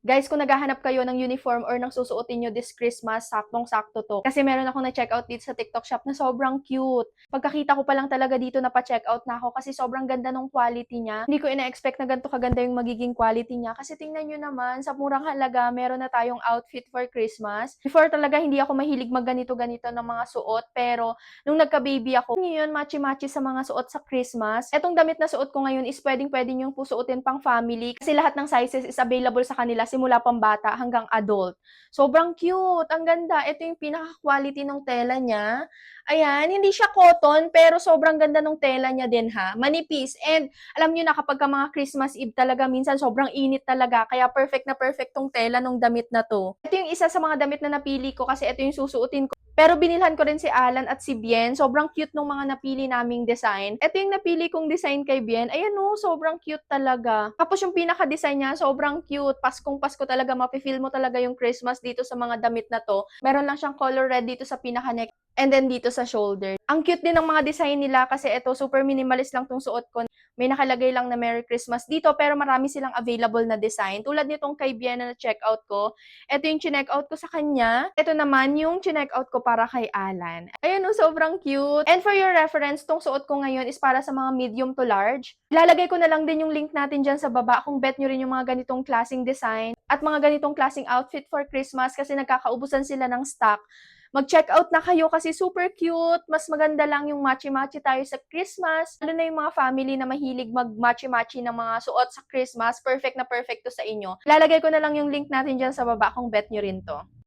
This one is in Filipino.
Guys, kung naghahanap kayo ng uniform or ng susuotin nyo this Christmas, saktong-sakto to. Kasi meron akong na-checkout dito sa TikTok shop na sobrang cute. Pagkakita ko pa lang talaga dito na pa-checkout na ako kasi sobrang ganda ng quality niya. Hindi ko ina-expect na ganito kaganda yung magiging quality niya. Kasi tingnan nyo naman, sa murang halaga, meron na tayong outfit for Christmas. Before talaga, hindi ako mahilig magganito-ganito ng mga suot. Pero, nung nagka-baby ako, ngayon, matchy-matchy sa mga suot sa Christmas. Etong damit na suot ko ngayon is pwedeng-pwede nyong pusuotin pang family. Kasi lahat ng sizes is available sa kanila simula pambata hanggang adult. Sobrang cute, ang ganda. Ito yung pinaka-quality ng tela niya. Ayan, hindi siya cotton, pero sobrang ganda ng tela niya din ha. Manipis. And alam niyo na kapag ka mga Christmas Eve talaga, minsan sobrang init talaga. Kaya perfect tong tela ng damit na to. Ito yung isa sa mga damit na napili ko kasi ito yung susuotin ko. Pero binilhan ko rin si Alan at si Bien. Sobrang cute nung mga napili naming design. Ito yung napili kong design kay Bien. Ayan o, sobrang cute talaga. Tapos yung pinaka-design niya, sobrang cute. Paskong-pasko talaga. Mafe-feel mo talaga yung Christmas dito sa mga damit na to. Meron lang siyang color red dito sa pinaka-neck and then dito sa shoulder. Ang cute din ng mga design nila kasi ito, super minimalist lang tong suot ko. May nakalagay lang na Merry Christmas dito pero marami silang available na design. Tulad nitong kay Bien na na-checkout ko. Ito yung chineck-out ko sa kanya. Ito naman yung chineck-out ko para kay Alan. Ayan o, sobrang cute. And for your reference, tong suot ko ngayon is para sa mga medium to large. Ilalagay ko na lang din yung link natin dyan sa baba kung bet nyo rin yung mga ganitong klaseng design at mga ganitong klaseng outfit for Christmas kasi nagkakaubusan sila ng stock. Mag-check out na kayo kasi super cute. Mas maganda lang yung matchy-matchy tayo sa Christmas. Lalo na yung mga family na mahilig mag-matchy-matchy ng mga suot sa Christmas. Perfect na perfect to sa inyo. Lalagay ko na lang yung link natin dyan sa baba kung bet nyo rin to.